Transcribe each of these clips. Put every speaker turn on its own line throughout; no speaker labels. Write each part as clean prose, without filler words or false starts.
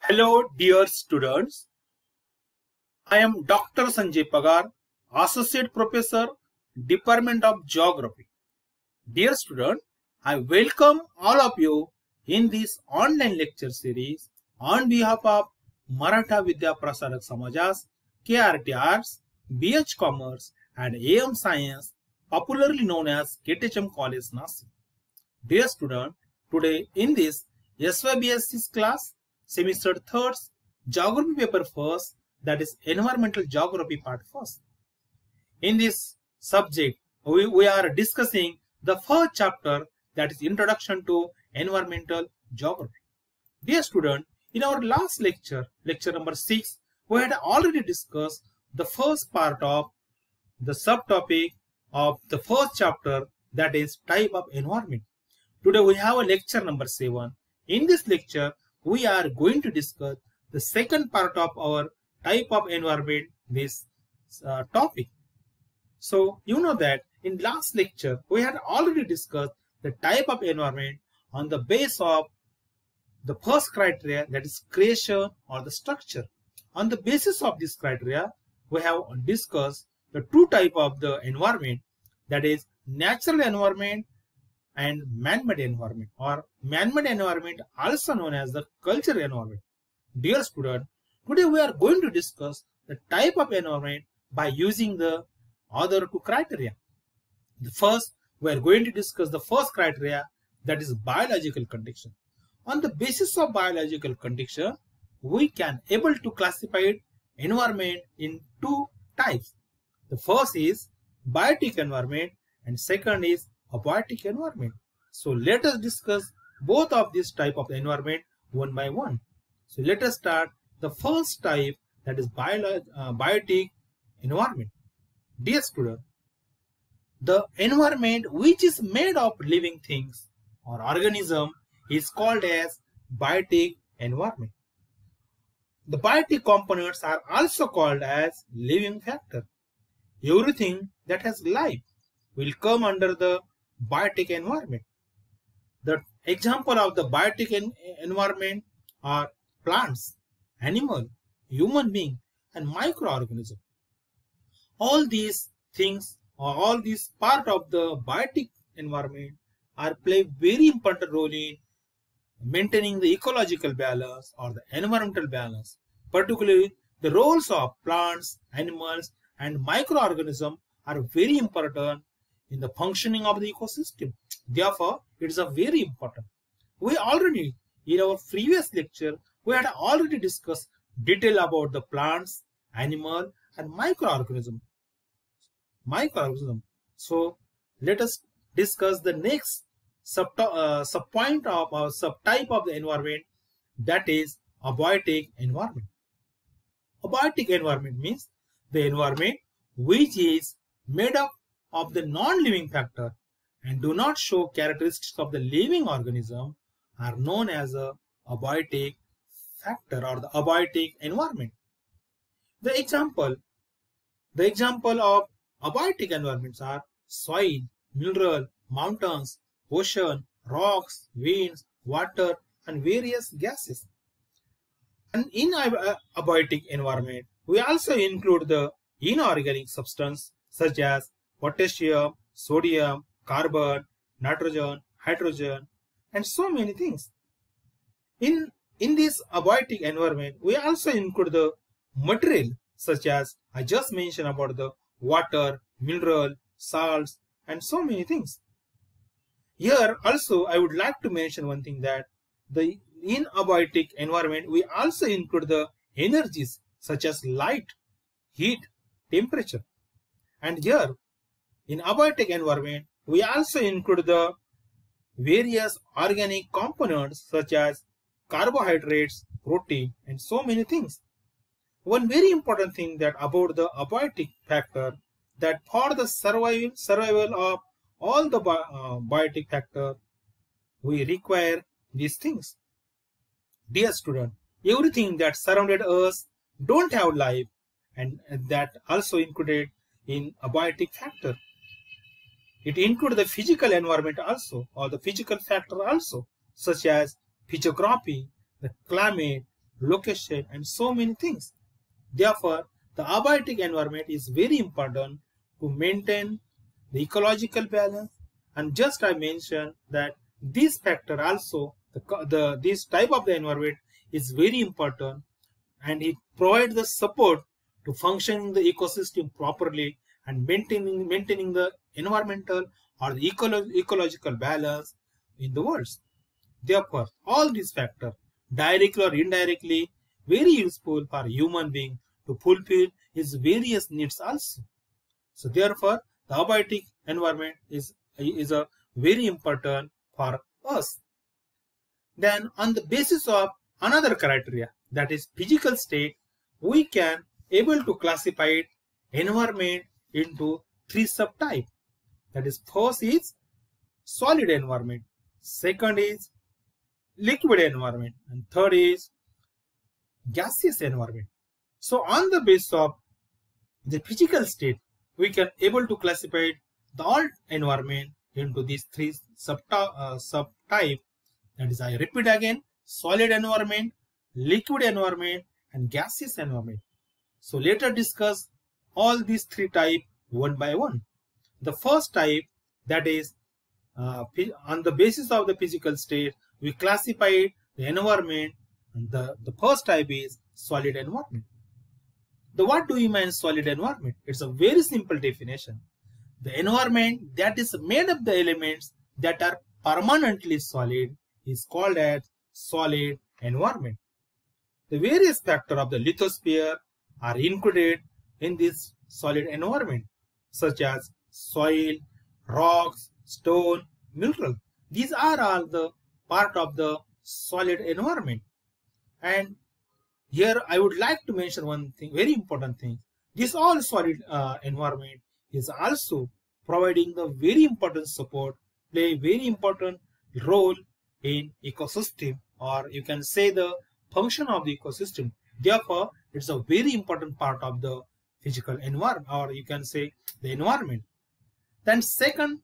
Hello, dear students. I am Dr. Sanjay Pagar, Associate Professor, Department of Geography. Dear student, I welcome all of you in this online lecture series on behalf of Maratha Vidya Prasarak Samajas, KRT Arts, BH Commerce and AM Science, popularly known as KTHM College Nasik. Dear student, today in this SYBSC class, semester 3rd, geography paper first, that is environmental geography part first. In this subject, we are discussing the first chapter, that is introduction to environmental geography. Dear student, in our last lecture, lecture number 6, we had already discussed the first part of the subtopic of the first chapter, that is type of environment. Today we have a lecture number 7. In this lecture, we are going to discuss the second part of our type of environment, this topic. So you know that in last lecture, we had already discussed the type of environment on the base of the first criteria, that is creation or the structure. On the basis of this criteria, we have discussed the two types of the environment, that is natural environment and man-made environment, or man-made environment also known as the cultural environment. Dear student, today we are going to discuss the type of environment by using the other two criteria. The first, we are going to discuss the first criteria, that is biological condition. On the basis of biological condition, we can able to classify environment in two types. The first is biotic environment and second is abiotic environment. So let us discuss both of these type of environment one by one. So let us start the first type, that is biotic environment. Dear student, the environment which is made of living things or organism is called as biotic environment. The biotic components are also called as living factor. Everything that has life will come under the biotic environment. The example of the biotic environment are plants, animal, human being and microorganism. All these things or all these part of the biotic environment are play very important role in maintaining the ecological balance or the environmental balance. Particularly the roles of plants, animals and microorganisms are very important in the functioning of the ecosystem. Therefore, it is a very important. We already, in our previous lecture, we had already discussed detail about the plants, animal and microorganism. So let us discuss the next subpoint of our subtype of the environment, that is abiotic environment. Abiotic environment means the environment which is made up of the non-living factor and do not show characteristics of the living organism are known as a abiotic factor or the abiotic environment. The example of abiotic environments are soil, mineral, mountains, ocean, rocks, winds, water and various gases. And in abiotic environment, we also include the inorganic substance such as potassium, sodium, carbon, nitrogen, hydrogen, and so many things. In this abiotic environment, we also include the material such as I just mentioned about the water, mineral, salts, and so many things. Here also I would like to mention one thing, that in abiotic environment we also include the energies such as light, heat, temperature. And here in abiotic environment we also include the various organic components such as carbohydrates, protein and so many things. One very important thing that about the abiotic factor, that for the survival of all the biotic factor, we require these things. Dear student, everything that surrounded us don't have life, and that also included in abiotic factor. It includes the physical environment also, or the physical factor also, such as physiography, the climate, location, and so many things. Therefore, the abiotic environment is very important to maintain the ecological balance. And just I mentioned that this factor also, this type of the environment is very important, and it provides the support to functioning the ecosystem properly and maintaining the environmental or the ecological balance in the world. Therefore, all these factors, directly or indirectly, very useful for human being to fulfill his various needs also. So therefore, the abiotic environment is a very important for us. Then on the basis of another criteria, that is physical state, we can able to classify environment into three subtypes. That is, first is solid environment, second is liquid environment, and third is gaseous environment. So on the basis of the physical state, we can able to classify the all environment into these three subtype. That is, I repeat again, solid environment, liquid environment, and gaseous environment. So later discuss all these three types one by one. The first type, that is on the basis of the physical state, we classify the environment, and the first type is solid environment. What do we mean solid environment? It's a very simple definition. The environment that is made of the elements that are permanently solid is called as solid environment. The various factors of the lithosphere are included in this solid environment, such as soil, rocks, stone, mineral. These are all the part of the solid environment. And here I would like to mention one thing, very important thing. This all solid environment is also providing the very important support, play very important role in ecosystem, or you can say the function of the ecosystem. Therefore, it's a very important part of the physical environment, or you can say the environment. Then second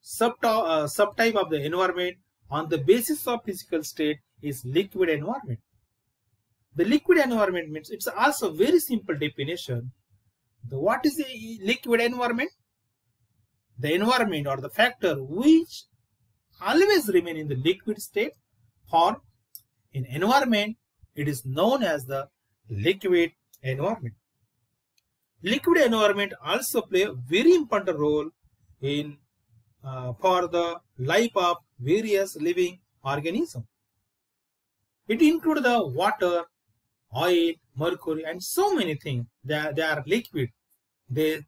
subtype of the environment on the basis of physical state is liquid environment. The liquid environment means, it's also very simple definition. What is the liquid environment? The environment or the factor which always remain in the liquid state, or in environment it is known as the liquid environment. Liquid environment also play a very important role in for the life of various living organisms. It includes the water, oil, mercury, and so many things. They are liquid. They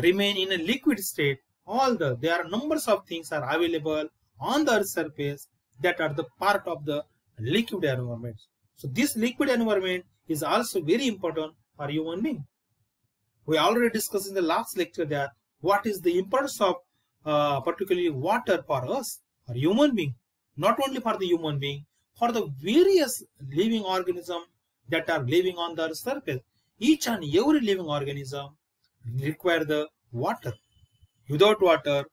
remain in a liquid state. There are numbers of things are available on the Earth's surface that are the part of the liquid environment. So this liquid environment is also very important for human being. We already discussed in the last lecture that what is the importance of particularly water for us, for human being, not only for the human being, for the various living organisms that are living on the Earth's surface. Each and every living organism require the water. Without water,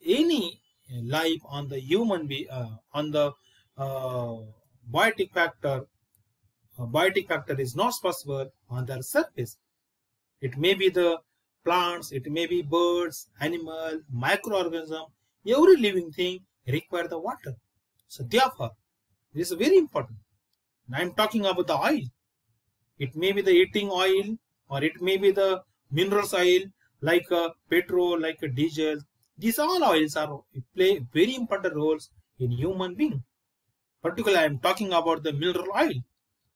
any life on the human being, on the biotic factor is not possible on the surface. It may be the plants, it may be birds, animal, microorganism. Every living thing require the water. So therefore, this is very important. I am talking about the oil. It may be the eating oil, or it may be the minerals oil like petrol, like diesel. These all oils play very important roles in human being. Particularly, I am talking about the mineral oil.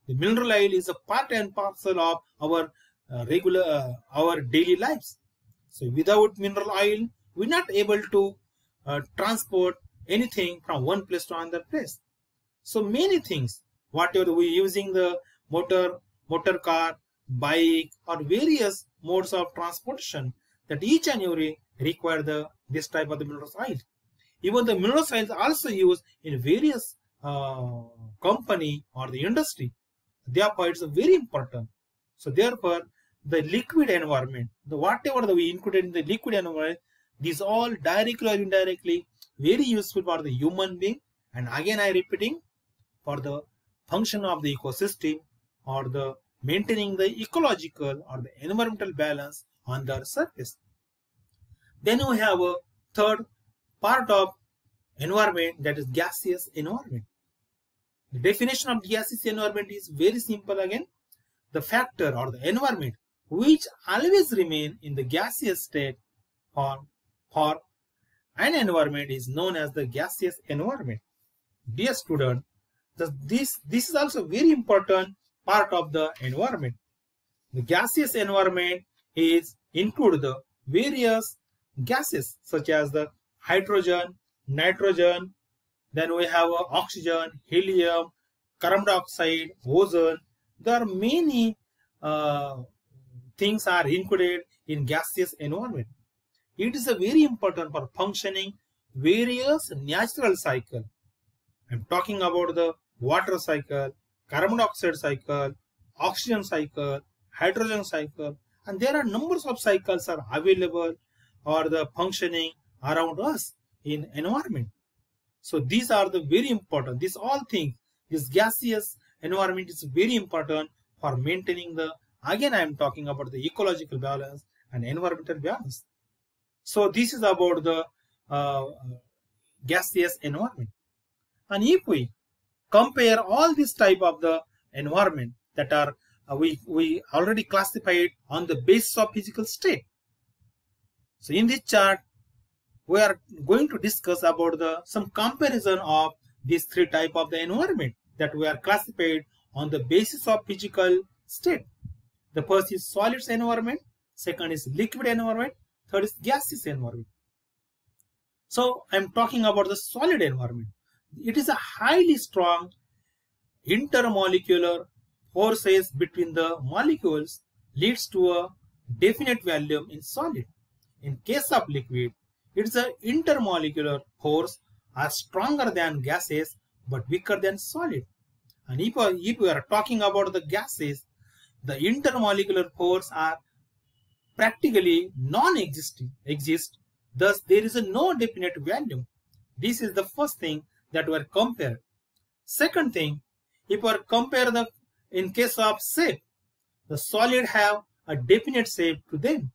The mineral oil is a part and parcel of our our daily lives. So without mineral oil, we're not able to transport anything from one place to another place. So many things, whatever we're using, the motor car, bike, or various modes of transportation, that each and every require this type of the mineral oil. Even the mineral oil is also used in various company or the industry. Therefore, it's very important. So therefore, the liquid environment, whatever that we included in the liquid environment, these all directly or indirectly very useful for the human being. And again, I repeating, for the function of the ecosystem or the maintaining the ecological or the environmental balance on the surface. Then we have a third part of environment, that is gaseous environment. The definition of gaseous environment is very simple again. The factor or the environment which always remain in the gaseous state for an environment is known as the gaseous environment. Dear student, this is also very important part of the environment. The gaseous environment include the various gases such as the hydrogen, nitrogen, then we have oxygen, helium, carbon dioxide, ozone. There are many things are included in gaseous environment. It is very important for functioning various natural cycle. I'm talking about the water cycle, carbon dioxide cycle, oxygen cycle, hydrogen cycle, and there are numbers of cycles are available or the functioning around us in environment. So these are the very important. These all things, this gaseous environment is very important for maintaining the, again I am talking about the ecological balance and environmental balance. So this is about the gaseous environment. And if we compare all this type of the environment that are we already classified on the basis of physical state. So in this chart we are going to discuss about some comparison of these three type of the environment that we are classified on the basis of physical state. The first is solids environment, second is liquid environment, third is gaseous environment. So I am talking about the solid environment. It is a highly strong intermolecular forces between the molecules leads to a definite volume in solid. In case of liquid, it is a intermolecular force are stronger than gases but weaker than solid. And if we are talking about the gases, the intermolecular force are practically non-existent. Thus, there is no definite volume. This is the first thing that we are compared. Second thing, if we compare in case of shape, the solid have a definite shape to them.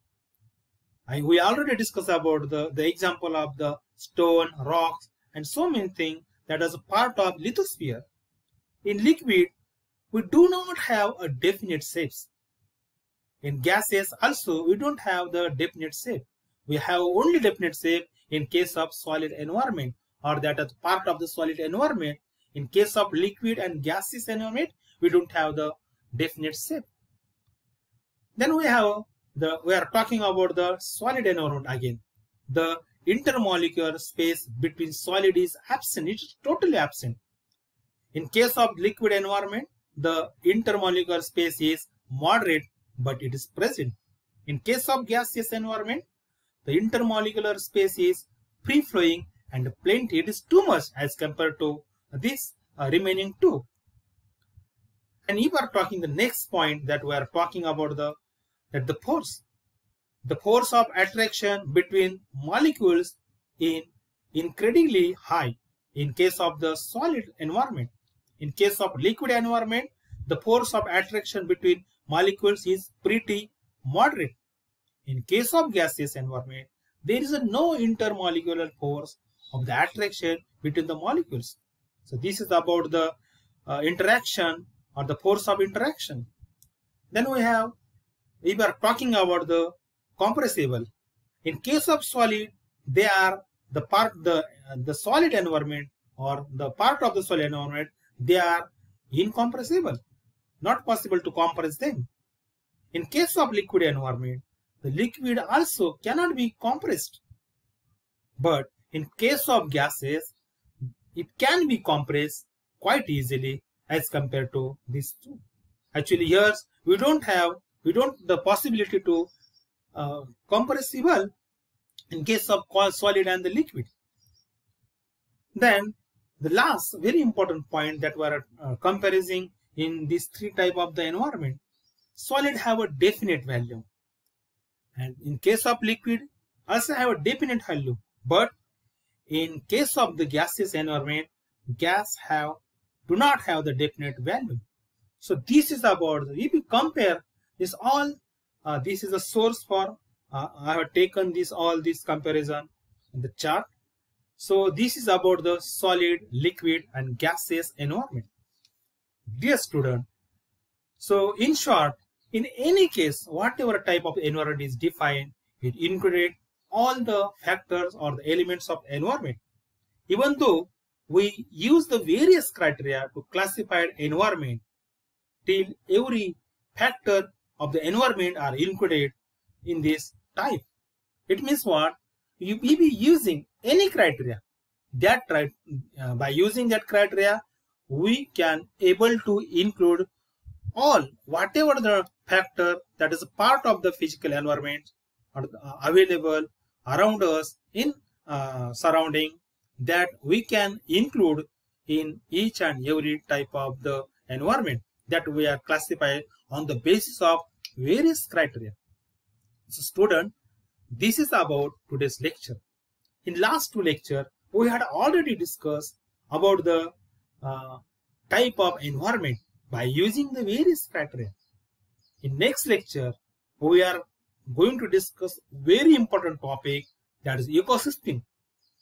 We already discussed about the example of the stone, rocks, and so many things that is a part of lithosphere. In liquid, we do not have a definite shapes. In gases also, we don't have the definite shape. We have only definite shape in case of solid environment, or that is part of the solid environment. In case of liquid and gaseous environment, we don't have the definite shape. Then we are talking about the solid environment again. The intermolecular space between solid is absent. It is totally absent. In case of liquid environment, the intermolecular space is moderate, but it is present. In case of gaseous environment, the intermolecular space is free-flowing and plenty. It is too much as compared to this remaining two. And if we are talking the next point that we are talking about the force. The force of attraction between molecules is incredibly high in case of the solid environment. In case of liquid environment, the force of attraction between molecules is pretty moderate. In case of gaseous environment, there is no intermolecular force of the attraction between the molecules. So this is about the interaction or the force of interaction. Then we have, if we are talking about the compressible. In case of solid, they are the solid environment or the part of the solid environment, they are incompressible, not possible to compress them. In case of liquid environment, the liquid also cannot be compressed. But in case of gases, it can be compressed quite easily as compared to these two. Actually, here we don't the possibility to compressible in case of solid and the liquid. Then the last very important point that we are comparing in these three type of the environment, solid have a definite value, and in case of liquid also have a definite value. But in case of the gaseous environment, gas have do not have the definite value. So this is about, if you compare this all, this is a source for, I have taken this all this comparison in the chart. So this is about the solid, liquid and gaseous environment. Dear student, so in short, in any case, whatever type of environment is defined, it included all the factors or the elements of environment. Even though we use the various criteria to classify environment, till every factor of the environment are included in this type. It means what? You may be using any criteria. That by using that criteria, we can able to include all whatever the factor that is a part of the physical environment are available around us in surrounding, that we can include in each and every type of the environment that we are classified on the basis of various criteria. So student, this is about today's lecture. In last two lectures, we had already discussed about the type of environment by using the various criteria. In next lecture, we are going to discuss very important topic, that is ecosystem.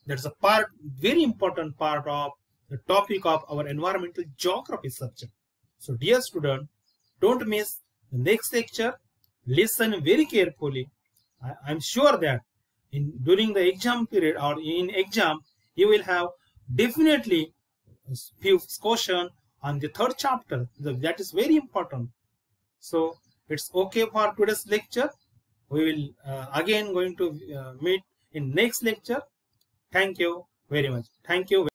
That is a part, very important part of the topic of our environmental geography subject. So dear student, don't miss the next lecture. Listen very carefully. I'm sure that during the exam period or in exam, you will have definitely few questions on the third chapter. That is very important. So it's okay for today's lecture. We will again going to meet in next lecture. Thank you very much. Thank you.